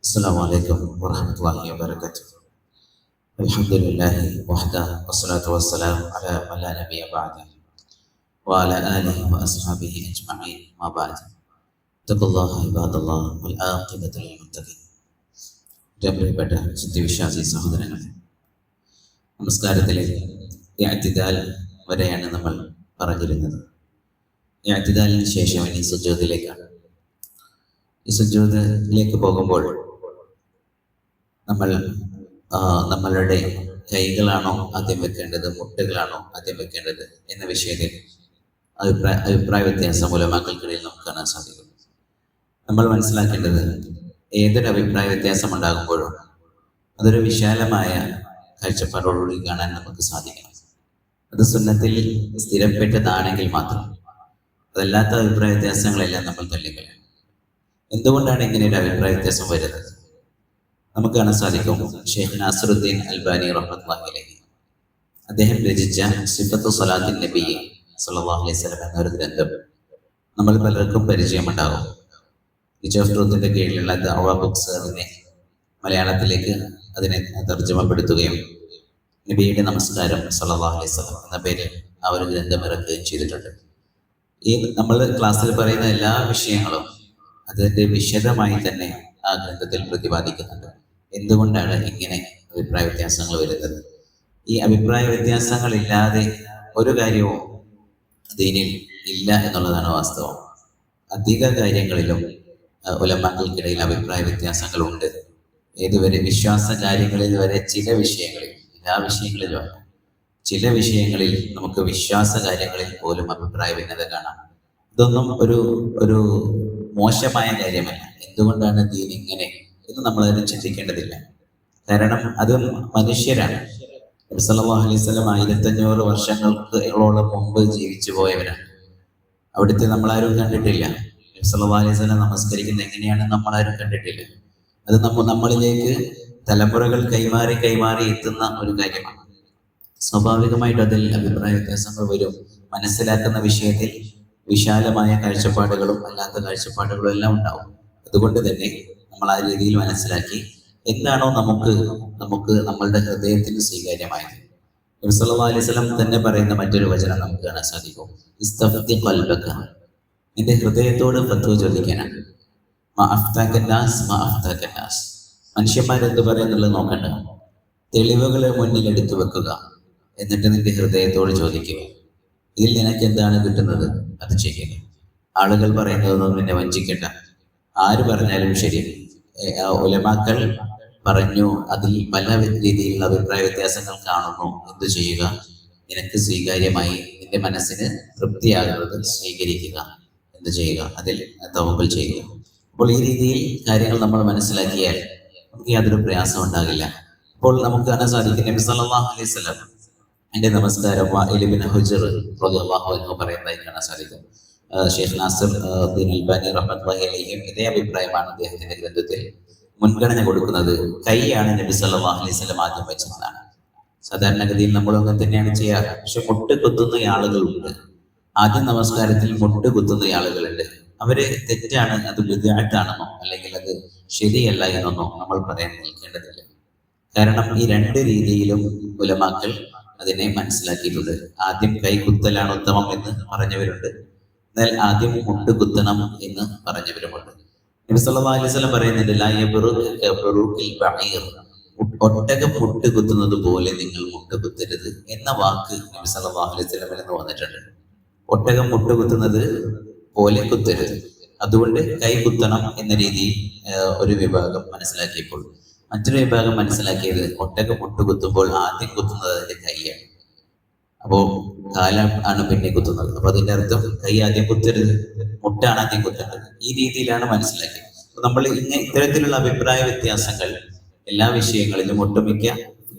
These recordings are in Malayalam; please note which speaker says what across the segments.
Speaker 1: السلام عليكم ورحمة الله وبركاته. الحمد لله وحده والصلاة والسلام على من لا نبي بعده وعلى آله وأصحابه أجمعين ما بعد. اتقوا الله عباد الله والعاقبة للمتقين. പ്രിയപ്പെട്ട സത്യവിശ്വാസി സഹോദരങ്ങളെ, നമസ്കാരത്തിലെ ഇഅ്തിദാൽ വരെയാണ് നമ്മൾ പറഞ്ഞിരുന്നത്. ഇഅ്തിദാലിന് ശേഷം ഇനി സുജൂദിലേക്കാണ്. ഈ സുജൂദിലേക്ക് പോകുമ്പോൾ നമ്മൾ നമ്മളുടെ കൈകളാണോ ആദ്യം വെക്കേണ്ടത്, മുട്ടുകളാണോ ആദ്യം വെക്കേണ്ടത് എന്ന വിഷയത്തിൽ അഭിപ്രായ വ്യത്യാസം ഉലമാക്കൾക്കിടയിൽ നമുക്ക് കാണാൻ സാധിക്കും. നമ്മൾ മനസ്സിലാക്കേണ്ടത്, ഏതൊരു അഭിപ്രായ വ്യത്യാസം ഉണ്ടാകുമ്പോഴും അതൊരു വിശാലമായ കാഴ്ചപ്പാടോടുകൂടി കാണാൻ നമുക്ക് സാധിക്കണം. അത് സുന്നത്തിൽ സ്ഥിരപ്പെട്ടതാണെങ്കിൽ മാത്രം. അതല്ലാത്ത അഭിപ്രായ വ്യത്യാസങ്ങളെല്ലാം നമ്മൾ തള്ളിക്കളയണം. എന്തുകൊണ്ടാണ് ഇങ്ങനെ ഒരു അഭിപ്രായ വ്യത്യാസം വരുന്നത്? നമുക്ക് കാണാൻ സാധിക്കും, ഷെയ്ഖ് നാസറുദ്ദീൻ അൽബാനി റഹ്മത്തുള്ളാഹി അലൈഹി അദ്ദേഹം രചിച്ച സിഫത്തു സ്വലാത്തിൻ നബി സല്ലല്ലാഹു അലൈഹി വസല്ലം എന്നൊരു ഗ്രന്ഥം നമ്മൾ പലർക്കും പരിചയമുണ്ടാകും. ടീച്ചർ ഓഫ് ട്രൂത്തിന്റെ കീഴിലുള്ള ദഅവ ബുക്സ് അതിനെ മലയാളത്തിലേക്ക് അതിനെ തർജ്ജമപ്പെടുത്തുകയും നബിയുടെ നമസ്കാരം സല്ലല്ലാഹു അലൈഹി വസല്ലം എന്ന പേരിൽ ആ ഒരു ഗ്രന്ഥം ഇറക്കുകയും ചെയ്തിട്ടുണ്ട്. ഈ നമ്മൾ ക്ലാസ്സിൽ പറയുന്ന എല്ലാ വിഷയങ്ങളും അതിന്റെ വിശദമായി തന്നെ ആ ഗ്രന്ഥത്തിൽ പ്രതിപാദിക്കുന്നുണ്ട്. എന്തുകൊണ്ടാണ് ഇങ്ങനെ അഭിപ്രായ വ്യത്യാസങ്ങൾ വരുന്നത്? ഈ അഭിപ്രായ വ്യത്യാസങ്ങൾ ഇല്ലാതെ ഒരു കാര്യവും ദീനിൽ ഇല്ല എന്നുള്ളതാണ് വാസ്തവം. അധിക കാര്യങ്ങളിലും ഉലമാക്കൾക്കിടയിൽ അഭിപ്രായ വ്യത്യാസങ്ങളുണ്ട്. ഏതുവരെ വിശ്വാസ കാര്യങ്ങളിൽ വരെ ചില വിഷയങ്ങളിൽ, എല്ലാ വിഷയങ്ങളിലും അല്ല, ചില വിഷയങ്ങളിൽ നമുക്ക് വിശ്വാസ കാര്യങ്ങളിൽ പോലും അഭിപ്രായ ഭിന്നത കാണാം. ഇതൊന്നും ഒരു മോശമായ കാര്യമല്ല. എന്തുകൊണ്ടാണ് ദീൻ ഇങ്ങനെ എന്ന് നമ്മളതിനെ ചിന്തിക്കേണ്ടതില്ല. കാരണം അത് മനുഷ്യരാണ്. നബി സല്ലല്ലാഹു അലൈഹി വസല്ലം 1500 വർഷങ്ങളോളം മുമ്പ് ജീവിച്ചു പോയവരാണ്. അവിടുത്തെ നമ്മളാരും കണ്ടിട്ടില്ല. നബി സല്ലല്ലാഹു അലൈഹി വസല്ലം നമസ്കരിക്കുന്നത് എങ്ങനെയാണ് നമ്മളാരും കണ്ടിട്ടില്ല. അത് നമ്മളിലേക്ക് തലമുറകൾ കൈമാറി എത്തുന്ന ഒരു കാര്യമാണ്. സ്വാഭാവികമായിട്ട് അതിൽ അഭിപ്രായ വ്യത്യാസങ്ങൾ വരും. മനസ്സിലാക്കുന്ന വിഷയത്തിൽ വിശാലമായ കാഴ്ചപ്പാടുകളും അല്ലാത്ത കാഴ്ചപ്പാടുകളും എല്ലാം ഉണ്ടാവും. അതുകൊണ്ട് തന്നെ നമ്മൾ ആ രീതിയിൽ മനസ്സിലാക്കി എന്താണോ നമുക്ക് നമ്മളുടെ ഹൃദയത്തിന് സ്വീകാര്യമായത്. നബി സല്ലല്ലാഹു അലൈഹി വസല്ലം തന്നെ പറയുന്ന മറ്റൊരു വചനം നമുക്ക് കാണാൻ സാധിക്കും, ഇസ്തഫ്തി ഖൽബക, നിന്റെ ഹൃദയത്തോട് ഫത്വ ചോദിക്കാനാണ്. മനുഷ്യന്മാരെന്ത് പറയുന്നുള്ളത് നോക്കണ്ട, തെളിവുകളെ മുന്നിൽ എടുത്തു വെക്കുക, എന്നിട്ട് നിന്റെ ഹൃദയത്തോട് ചോദിക്കുക, ഇതിൽ നിനക്ക് എന്താണ് കിട്ടുന്നത് അത് ചെയ്യുക. ആളുകൾ പറയുന്നതൊന്നും നിന്നെ വഞ്ചിക്കണ്ട. ആര് പറഞ്ഞാലും ശരി, ഉലമാക്കൾ പറഞ്ഞു, അതിൽ പല രീതിയിലുള്ള അഭിപ്രായ വ്യത്യാസങ്ങൾ കാണുന്നു, എന്ത് ചെയ്യുക? നിനക്ക് സ്വീകാര്യമായി നിന്റെ മനസ്സിന് തൃപ്തിയാകുന്നത് സ്വീകരിക്കുക. എന്ത് ചെയ്യുക? അതിൽ തവക്കുൽ ചെയ്യുക. അപ്പോൾ ഈ രീതിയിൽ കാര്യങ്ങൾ നമ്മൾ മനസ്സിലാക്കിയാൽ നമുക്ക് യാതൊരു പ്രയാസം ഉണ്ടാകില്ല. അപ്പോൾ നമുക്ക് കാണാൻ സാധിക്കും, നബി സല്ലല്ലാഹു അലൈഹി വസല്ലം എന്റെ നമസ്കാരം വാഇൽ ഇബ്നു ഹുജ്ർ റളിയല്ലാഹു അൻഹു പറയുന്നതായി കാണാൻ സാധിക്കും. ഷെയ്ഖ് നാസറുദ്ദീൻ അൽബാനി റഹ്മത്തുള്ളാഹി അലൈഹി ഇതേ അഭിപ്രായമാണ് അദ്ദേഹത്തിന്റെ ഗ്രന്ഥത്തിൽ മുൻഗണന കൊടുക്കുന്നത്. കൈയാണ് നബി സല്ലല്ലാഹു അലൈഹി വസല്ലം ആദ്യം വെച്ചതാണ്. സാധാരണഗതിയിൽ നമ്മൾ അങ്ങനെ തന്നെയാണ് ചെയ്യാറ്. പക്ഷെ മുട്ട് കുത്തുന്ന ആളുകളുണ്ട്. ആദ്യം നമസ്കാരത്തിൽ മുട്ട് കുത്തുന്ന ആളുകളുണ്ട്. അവര് തെറ്റാണ്, അത് ബിദ്അത്താണെന്നോ അല്ലെങ്കിൽ അത് ശരിയല്ല എന്നൊന്നോ നമ്മൾ പറയാൻ നിൽക്കേണ്ടതില്ല. കാരണം ഈ രണ്ട് രീതിയിലും ഉലമാക്കൾ അതിനെ മനസ്സിലാക്കിയിട്ടുണ്ട്. ആദ്യം കൈ കുത്തലാണ് ഉത്തമം എന്ന് പറഞ്ഞവരുണ്ട്, എന്നാൽ ആദ്യം മുട്ട് കുത്തണം എന്ന് പറഞ്ഞവരുമുണ്ട്. നബി സല്ലല്ലാഹു അലൈഹി വസല്ലം പറയുന്നുണ്ട്, ലാ യബ്റുക ബുറൂഖിൽ ബഈർ, ഒട്ടകം മുട്ട് കുത്തുന്നത് പോലെ നിങ്ങൾ മുട്ട് കുത്തരുത് എന്ന വാക്ക് നബി സല്ലല്ലാഹു അലൈഹി വസല്ലമിൽ നിന്ന് വന്നിട്ടുണ്ട്. ഒട്ടകം മുട്ട് കുത്തുന്നത് പോലെ കുത്തരുത്. അതുകൊണ്ട് കൈ കുത്തണം എന്ന രീതിയിൽ ഒരു വിഭാഗം മനസ്സിലാക്കിയപ്പോൾ മറ്റൊരു വിഭാഗം മനസ്സിലാക്കിയത്, ഒട്ടകം മുട്ട് കുത്തുമ്പോൾ ആദ്യം കുത്തുന്നത് അതിന്റെ കൈയാണ്, അപ്പോ കാലാണ് പിന്നെ കുത്തുന്നത്. അപ്പൊ അതിന്റെ അർത്ഥം കൈ ആദ്യം കുത്തരുത്, മുട്ടാണ് ആദ്യം കുത്തേണ്ടത്. ഈ രീതിയിലാണ് മനസ്സിലാക്കിയത്. നമ്മൾ ഇത്തരത്തിലുള്ള അഭിപ്രായ വ്യത്യാസങ്ങൾ എല്ലാ വിഷയങ്ങളിലും, ഒട്ടുമിക്ക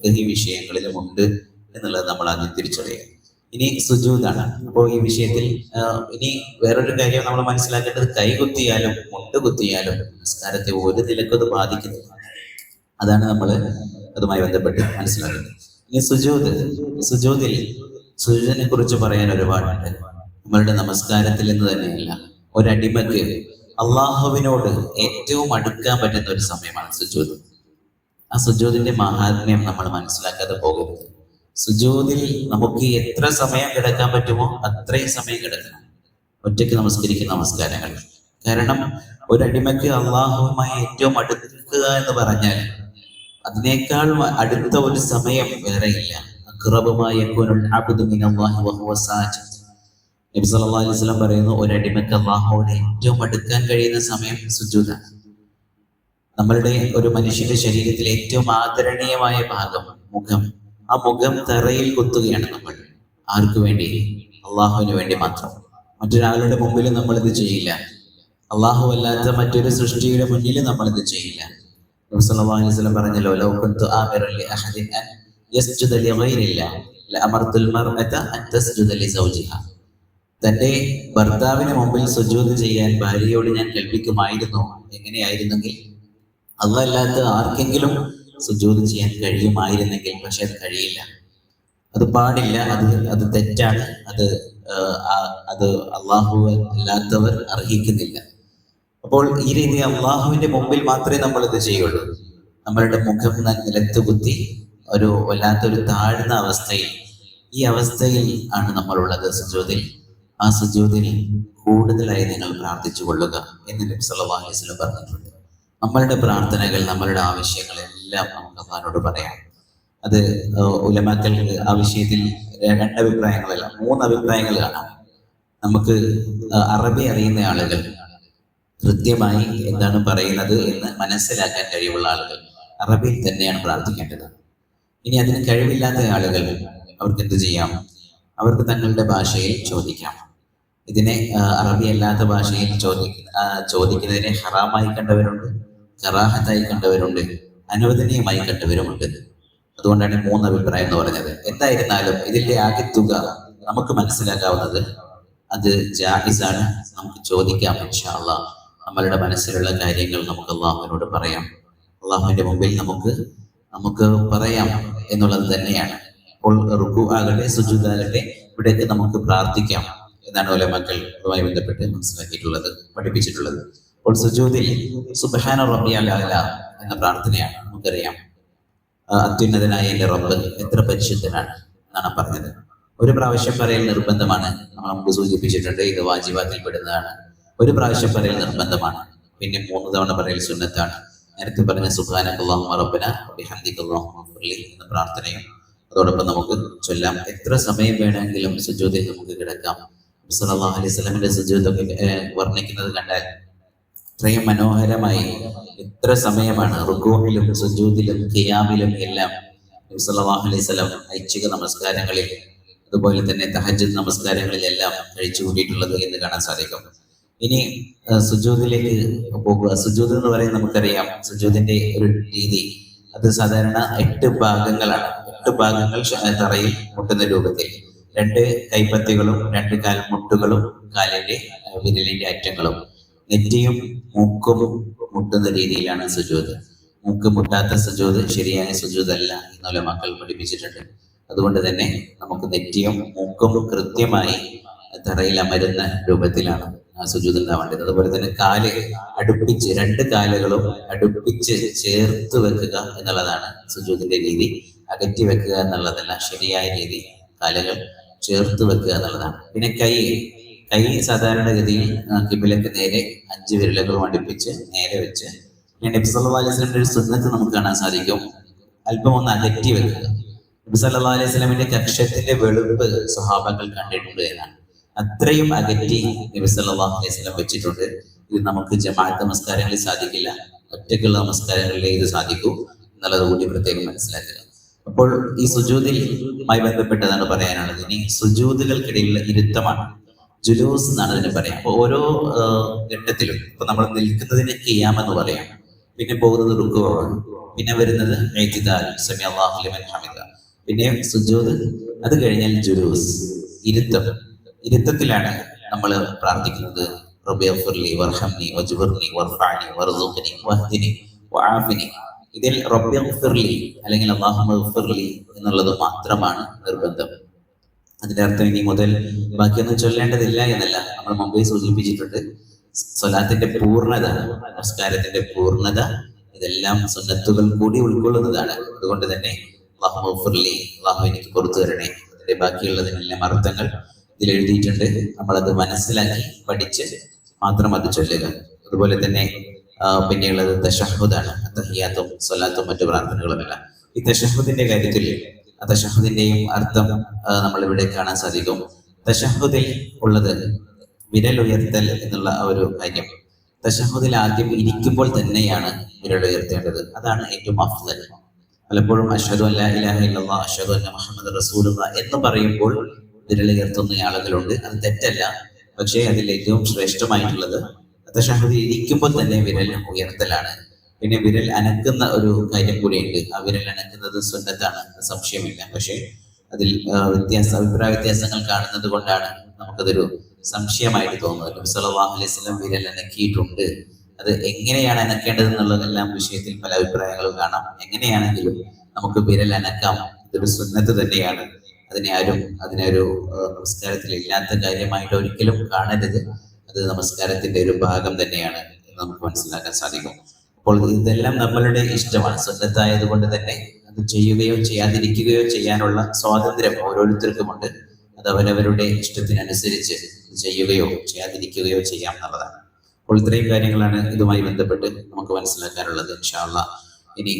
Speaker 1: ഫിഖ്ഹി വിഷയങ്ങളിലും ഉണ്ട് എന്നുള്ളത് നമ്മൾ ആദ്യം തിരിച്ചറിയുക. ഇനി സുജൂദാണ്. അപ്പോൾ ഈ വിഷയത്തിൽ ഇനി വേറൊരു കാര്യം നമ്മൾ മനസ്സിലാക്കേണ്ടത്, കൈ കുത്തിയാലും മുട്ട് കുത്തിയാലും നമസ്കാരത്തെ ഒരു നിലക്കത് ബാധിക്കുന്നില്ല. അതാണ് നമ്മൾ അതുമായി ബന്ധപ്പെട്ട് മനസ്സിലാക്കുന്നത്. ഇനി സുജൂദിൽ സുജൂദിനെ കുറിച്ച് പറയാൻ ഒരുപാടുണ്ട്. നമ്മളുടെ നമസ്കാരത്തിൽ എന്ന് തന്നെയല്ല, ഒരടിമക്ക് അള്ളാഹുവിനോട് ഏറ്റവും അടുക്കാൻ പറ്റുന്ന ഒരു സമയമാണ് സുജൂദ്. ആ സുജൂദിന്റെ മഹാത്മ്യം നമ്മൾ മനസ്സിലാക്കാതെ പോകരുത്. സുജൂദിൽ നമുക്ക് എത്ര സമയം കിടക്കാൻ പറ്റുമോ അത്രയും സമയം കിടക്കണം, ഒറ്റയ്ക്ക് നമസ്കരിക്കുന്ന നമസ്കാരങ്ങൾ. കാരണം ഒരടിമയ്ക്ക് അള്ളാഹുവുമായി ഏറ്റവും അടുക്കുക എന്ന് പറഞ്ഞാൽ അതിനേക്കാൾ അടുത്ത ഒരു സമയം വേറെയില്ല. അഖ്റബുമായ നബി സല്ലല്ലാഹു അലൈഹി വസല്ലം പറയുന്നു, ഒരടിമയ്ക്ക് അള്ളാഹുവിനെ ഏറ്റവും അടുക്കാൻ കഴിയുന്ന സമയം സുജൂദാണ്. നമ്മളുടെ ഒരു മനുഷ്യന്റെ ശരീരത്തിലെ ഏറ്റവും ആദരണീയമായ ഭാഗം മുഖം. ആ മുഖം തറയിൽ കുത്തുകയാണ് നമ്മൾ. ആർക്കു വേണ്ടി? അള്ളാഹുവിന് വേണ്ടി മാത്രം. മറ്റൊരാളുടെ മുമ്പിൽ നമ്മളിത് ചെയ്യില്ല. അള്ളാഹു അല്ലാത്ത മറ്റൊരു സൃഷ്ടിയുടെ മുന്നിൽ നമ്മളിത് ചെയ്യില്ല. നബി സല്ലല്ലാഹു അലൈഹി വസല്ലം പറഞ്ഞല്ലോ, ലൗ കുൻതു ആമിറൻ ലിഅഹദിൻ അൻ യസ്ജുദ ലിഗൈരില്ലാഹ് ലഅമർതുൽ മർഅത അൻ തസ്ജുദ ലിസൗജിഹാ. തന്റെ ഭർത്താവിന് മുമ്പിൽ സുജൂദ് ചെയ്യാൻ ഭാര്യയോട് ഞാൻ കൽപ്പിക്കുമായിരുന്നു. എങ്ങനെയായിരുന്നെങ്കിൽ? അല്ലാഹ് അല്ലാത്ത ആർക്കെങ്കിലും സുജൂദ് ചെയ്യാൻ കഴിയുമായിരുന്നെങ്കിൽ. പക്ഷെ അത് കഴിയില്ല, അത് പാടില്ല, അത് തെറ്റാണ്, അത് അള്ളാഹു അല്ലാത്തവർ അർഹിക്കുന്നില്ല. അപ്പോൾ ഈ രീതി അള്ളാഹുവിന്റെ മുമ്പിൽ മാത്രമേ നമ്മൾ ഇത് ചെയ്യുള്ളൂ. നമ്മളുടെ മുഖം നിലത്ത് കുത്തി ഒരു വല്ലാത്തൊരു താഴ്ന്ന അവസ്ഥയിൽ, ഈ അവസ്ഥയിൽ ആണ് നമ്മളുള്ളത് സുജൂദിൽ. ആ സുജൂദിൽ കൂടുതലായി നിങ്ങൾ പ്രാർത്ഥിച്ചു കൊള്ളുക എന്ന് നബി സല്ലല്ലാഹു അലൈഹി വസല്ലം പറഞ്ഞിട്ടുണ്ട്. നമ്മളുടെ പ്രാർത്ഥനകൾ, നമ്മളുടെ ആവശ്യങ്ങൾ എല്ലാം നമുക്ക് അല്ലാഹുവോട് പറയാം. അത് ഉലമാക്കൾ ആ വിഷയത്തിൽ 2 അഭിപ്രായങ്ങളല്ല 3 അഭിപ്രായങ്ങൾ കാണാം. നമുക്ക് അറബി അറിയുന്ന ആളുകൾ, കൃത്യമായി എന്താണ് പറയുന്നത് എന്ന് മനസ്സിലാക്കാൻ കഴിവുള്ള ആളുകൾ അറബിയിൽ തന്നെയാണ് പ്രാർത്ഥിക്കേണ്ടത്. ഇനി അതിന് കഴിവില്ലാത്ത ആളുകൾ അവർക്ക് എന്ത് ചെയ്യാം? അവർക്ക് തങ്ങളുടെ ഭാഷയിൽ ചോദിക്കാം. ഇതിനെ അറബി അല്ലാത്ത ഭാഷയിൽ ചോദിക്കുന്നതിനെ ഹറാമായി കണ്ടവരുണ്ട്, കറാഹത്തായി കണ്ടവരുണ്ട്, അനുവദനീയമായി കണ്ടവരുമുണ്ട്. അതുകൊണ്ടാണ് 3 അഭിപ്രായം എന്ന് പറഞ്ഞത്. എന്തായിരുന്നാലും ഇതിന്റെ ആകെ തുക നമുക്ക് മനസ്സിലാക്കാവുന്നത് അത് ജായിസാണ്. നമുക്ക് ചോദിക്കാം. ഇൻഷാ അല്ലാഹ് നമ്മളുടെ മനസ്സിലുള്ള കാര്യങ്ങൾ നമുക്ക് അള്ളാഹുവിനോട് പറയാം. അള്ളാഹുവിന്റെ മുമ്പിൽ നമുക്ക് പറയാം എന്നുള്ളത് തന്നെയാണ്. അപ്പോൾ റുക്കൂ ആകട്ടെ, സുജൂദ് ആകട്ടെ, ഇവിടേക്ക് നമുക്ക് പ്രാർത്ഥിക്കാം എന്നാണ് ഉലമാക്കളുമായി ബന്ധപ്പെട്ട് മനസ്സിലാക്കിയിട്ടുള്ളത്, പഠിപ്പിച്ചിട്ടുള്ളത്. അപ്പോൾ സുജൂദിൽ സുബ്ഹാന റബ്ബിയൽ അഅല എന്ന പ്രാർത്ഥനയാണ്. നമുക്കറിയാം, അത്യുന്നതനായ എൻ്റെ റബ്ബ് എത്ര പരിശുദ്ധനാണ് എന്നാണ് പറഞ്ഞത്. ഒരു പ്രാവശ്യം പറയൽ നിർബന്ധമാണ്. നമ്മൾ മുമ്പ് സൂചിപ്പിച്ചിട്ടുണ്ട്, ഇത് വാജിബാത്തിൽ പെടുന്നതാണ്. ഒരു പ്രാവശ്യം പറയൽ നിർബന്ധമാണ്. പിന്നെ 3 തവണ പറയൽ സുന്നത്താണ്. നേരത്തെ പറഞ്ഞ സുബ്ഹാനക്കല്ലാഹുമ്മ റബ്ബന വബിഹംദിക അല്ലാഹുമ്മ ഗ്ഫിർലി എന്ന പ്രാർത്ഥനയും അതോടൊപ്പം നമുക്ക് ചൊല്ലാം. എത്ര സമയം വേണമെങ്കിലും സുജൂദിൽ നമുക്ക് കിടക്കാം. സല്ലല്ലാഹു അലൈഹി വസല്ലമിന്റെ സുജൂദൊക്കെ വർണ്ണിക്കുന്നത് കണ്ടാൽ അത്രയും മനോഹരമായി എത്ര സമയമാണ് റുകൂഇലും സുജൂദിലും ഖിയാമിലും എല്ലാം നബി സല്ലല്ലാഹു അലൈഹി വസല്ലം ഐച്ഛിക നമസ്കാരങ്ങളിൽ അതുപോലെ തന്നെ തഹജ്ജുദ് നമസ്കാരങ്ങളിലെല്ലാം കഴിച്ചു കൂട്ടിയിട്ടുള്ളത് എന്ന് കാണാൻ സാധിക്കും. ഇനി സുജൂദിലേക്ക് പോകുക. സുജൂദ് എന്ന് പറയുന്നത് നമുക്കറിയാം, സുജൂദിന്റെ ഒരു രീതി അത് സാധാരണ 8 ഭാഗങ്ങളാണ്. 8 ഭാഗങ്ങൾ തറയിൽ മുട്ടുന്ന രൂപത്തിൽ, 2 കൈപ്പത്തികളും 2 കാൽമുട്ടുകളും കാലിന്റെ വിരലിന്റെ അറ്റങ്ങളും നെറ്റിയും മൂക്കും മുട്ടുന്ന രീതിയിലാണ് സുജൂദ്. മൂക്ക് മുട്ടാത്ത സുജൂദ് ശരിയായ സുജൂദ് അല്ല എന്ന് ഉലമാക്കൾ പഠിപ്പിച്ചിട്ടുണ്ട്. അതുകൊണ്ട് തന്നെ നമുക്ക് നെറ്റിയും മൂക്കും കൃത്യമായി തറയിൽ അമരുന്ന രൂപത്തിലാണ് ആ സുജൂദ് ഉണ്ടാവേണ്ടത്. അതുപോലെ തന്നെ കാല് അടുപ്പിച്ച് 2 കാലുകളും അടുപ്പിച്ച് ചേർത്ത് വെക്കുക എന്നുള്ളതാണ് സുജൂദിന്റെ രീതി. അകറ്റി വെക്കുക എന്നുള്ളതല്ല, ശരിയായ രീതി കാലുകൾ ചേർത്ത് വെക്കുക എന്നുള്ളതാണ്. പിന്നെ കൈ സാധാരണഗതിയിൽ കിബിലക്ക് നേരെ 5 വിരലുകളും അടുപ്പിച്ച് നേരെ വെച്ച്, നബി സല്ലല്ലാഹു അലൈഹി വസല്ലമിന്റെ ഒരു സുന്നത്ത് നമുക്ക് കാണാൻ സാധിക്കും, അല്പം ഒന്ന് അകറ്റി വെക്കുക. നബി സല്ലല്ലാഹു അലൈഹി വസല്ലമിന്റെ കക്ഷത്തിന്റെ വെളുപ്പ് സ്വഹാബകൾ കണ്ടിട്ടുണ്ട് എന്നാണ്. അത്രയും അകറ്റി നബി സല്ലല്ലാഹു അലൈഹി വസല്ലം വെച്ചിട്ടുണ്ട്. ഇത് നമുക്ക് ജമാഅത്ത് നമസ്കാരങ്ങളിൽ സാധിക്കില്ല, ഒറ്റയ്ക്കുള്ള നമസ്കാരങ്ങളിലേ ഇത് സാധിക്കൂ എന്നുള്ളത് കൂടി പ്രത്യേകം മനസ്സിലാക്കുക. അപ്പോൾ ഈ സുജൂദിലുമായി ബന്ധപ്പെട്ടതാണ് പറയാനുള്ളത്. ഇനി സുജൂദുകൾക്കിടയിലുള്ള ഇരുത്തമാണ്, ജുലൂസ് എന്നാണ് ഇതിനെ പറയാം. അപ്പൊ ഓരോ ഘട്ടത്തിലും ഇപ്പൊ നമ്മൾ നിൽക്കുന്നതിന് ഖിയാം എന്ന് പറയാം, പിന്നെ പോകുന്നത് റുക്കൂഅ്, പിന്നെ വരുന്നത് ഇഅ്തിദാൽ, സമി അല്ലാഹു ലിമൻ ഹമിദ, പിന്നെ സുജൂദ്, അത് കഴിഞ്ഞാൽ ജുലൂസ്, ഇരുത്തത്തിലാണ് നമ്മൾ പ്രാർത്ഥിക്കുന്നത്. റബ്ബി ഗ്ഫിർലി വർഹംനി വജ്ബുർനി വർഫഅനി വർസുഖ്നി വഹ്ദിനി വആഫിനി. ഇതിൽ റബ്ബി ഗ്ഫിർലി അല്ലെങ്കിൽ അല്ലാഹുമ്മ ഗ്ഫിർലി എന്നുള്ളത് മാത്രമാണ് നിർബന്ധം. അതിന്റെ അർത്ഥം ഇനി മുതൽ ബാക്കിയൊന്നും ചൊല്ലേണ്ടതില്ല എന്നല്ല. നമ്മൾ മുമ്പേ സൂചിപ്പിച്ചിട്ടുണ്ട്, സ്വലാത്തിന്റെ പൂർണ്ണത, നമസ്കാരത്തിന്റെ പൂർണ്ണത ഇതെല്ലാം സുന്നത്തുകൾ കൂടി ഉൾക്കൊള്ളുന്നതാണ്. അതുകൊണ്ട് തന്നെ അള്ളാഹു എനിക്ക് പുറത്തു തരണേ, അതിന്റെ ബാക്കിയുള്ളതിനെല്ലാം അർത്ഥങ്ങൾ ഇതിൽ എഴുതിയിട്ടുണ്ട്. നമ്മളത് മനസ്സിലാക്കി പഠിച്ച് മാത്രം അത് ചൊല്ലുക. അതുപോലെ തന്നെ പിന്നെയുള്ളത് തശഹുദാണ്. തഹിയാത്തും സ്വലാത്തും മറ്റു പ്രാർത്ഥനകളുമെല്ലാം. ഈ തശഹുദിന്റെ കാര്യത്തിൽ തശഹുദിന്റെയും അർത്ഥം നമ്മളിവിടെ കാണാൻ സാധിക്കും. തശഹുദിൽ ഉള്ളത് വിരൽ ഉയർത്തൽ എന്നുള്ള ഒരു കാര്യം. തശഹുദിൽ ആദ്യം ഇരിക്കുമ്പോൾ തന്നെയാണ് വിരൽ ഉയർത്തേണ്ടത്. അതാണ് ഏറ്റവും അഫ്ദൽ. പലപ്പോഴും അഷ്ഹദു അല്ലാ ഇലാഹ ഇല്ലല്ലാഹ് അഷ്ഹദു അന്ന മുഹമ്മദ് റസൂലുള്ളാഹ് എന്ന് പറയുമ്പോൾ വിരൽ ഉയർത്തുന്ന ആളുകളുണ്ട്. അത് തെറ്റല്ല. പക്ഷേ അതിൽ ഏറ്റവും ശ്രേഷ്ഠമായിട്ടുള്ളത് തശഹുദിൽ ഇരിക്കുമ്പോൾ തന്നെ വിരൽ ഉയർത്തലാണ്. പിന്നെ വിരൽ അനക്കുന്ന ഒരു കാര്യം കൂടിയുണ്ട്. ആ വിരൽ അനക്കുന്നത് സുന്നത്താണ്, സംശയമില്ല. പക്ഷേ അതിൽ അഭിപ്രായ വ്യത്യാസങ്ങൾ കാണുന്നത് കൊണ്ടാണ് നമുക്കതൊരു സംശയമായിട്ട് തോന്നുന്നത്. നബി സല്ലല്ലാഹു അലൈഹി വസല്ലം വിരൽ അനക്കിയിട്ടുണ്ട്. അത് എങ്ങനെയാണ് അനക്കേണ്ടത് എന്നുള്ളതെല്ലാം വിഷയത്തിൽ പല അഭിപ്രായങ്ങളും കാണാം. എങ്ങനെയാണെങ്കിലും നമുക്ക് വിരൽ അനക്കാം. ഇതൊരു സുന്നത്ത് തന്നെയാണ്. അതിനൊരു നമസ്കാരത്തിൽ ഇല്ലാത്ത കാര്യമായിട്ട് ഒരിക്കലും കാണരുത്. അത് നമസ്കാരത്തിന്റെ ഒരു ഭാഗം തന്നെയാണ് എന്ന് നമുക്ക് മനസ്സിലാക്കാൻ സാധിക്കും. അപ്പോൾ ഇതെല്ലാം നമ്മളുടെ ഇഷ്ടമാണ്. സുന്നത്തായത് കൊണ്ട് തന്നെ അത് ചെയ്യുകയോ ചെയ്യാതിരിക്കുകയോ ചെയ്യാനുള്ള സ്വാതന്ത്ര്യം ഓരോരുത്തർക്കുമുണ്ട്. അത് അവരവരുടെ ഇഷ്ടത്തിനനുസരിച്ച് ചെയ്യുകയോ ചെയ്യാതിരിക്കുകയോ ചെയ്യാം എന്നുള്ളതാണ്. അപ്പോൾ ഇത്രയും കാര്യങ്ങളാണ് ഇതുമായി ബന്ധപ്പെട്ട് നമുക്ക് മനസ്സിലാക്കാനുള്ളത്. ഇൻഷാ അല്ലാഹ് ഇനി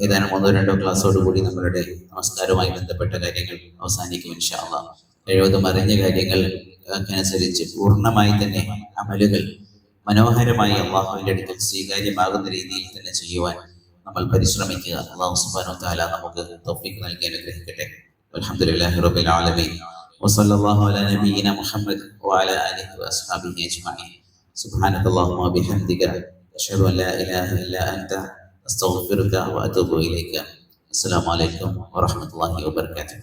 Speaker 1: ഏതാനും 1-2 ക്ലാസ്സോടുകൂടി നമ്മളുടെ നമസ്കാരവുമായി ബന്ധപ്പെട്ട കാര്യങ്ങൾ അവസാനിക്കും. ഇൻഷാ അല്ലാഹ് കഴിവതും അറിഞ്ഞ കാര്യങ്ങൾ അനുസരിച്ച് പൂർണ്ണമായി തന്നെ അമലുകൾ മനോഹരമായി അള്ളാഹുവിന്റെ അടുക്കൽ സ്വീകാര്യമാകുന്ന രീതിയിൽ തന്നെ ചെയ്യുവാൻ നമ്മൾ പരിശ്രമിക്കുക. അല്ലാഹു സുബ്ഹാനഹു വ തആല നമുക്ക് തൗഫീഖ് നൽകി അനുഗ്രഹിക്കട്ടെ. അൽഹംദുലില്ലാഹി റബ്ബിൽ ആലമീൻ വസല്ലല്ലാഹു അലാ നബിയിന മുഹമ്മദ് വഅലാ ആലിഹി വഅസ്ഹാബിഹി അജ്മഈൻ. സുബ്ഹാനകല്ലാഹുമ്മ വബിഹംദിക അഷ്ഹദു അൻ ലാ ഇലാഹ ഇല്ലാ അൻത അസ്തഗ്ഫിറുക വഅതൂബു ഇലൈക. അസ്സലാമു അലൈക്കും വറഹ്മത്തുള്ളാഹി വബറകാതുഹു.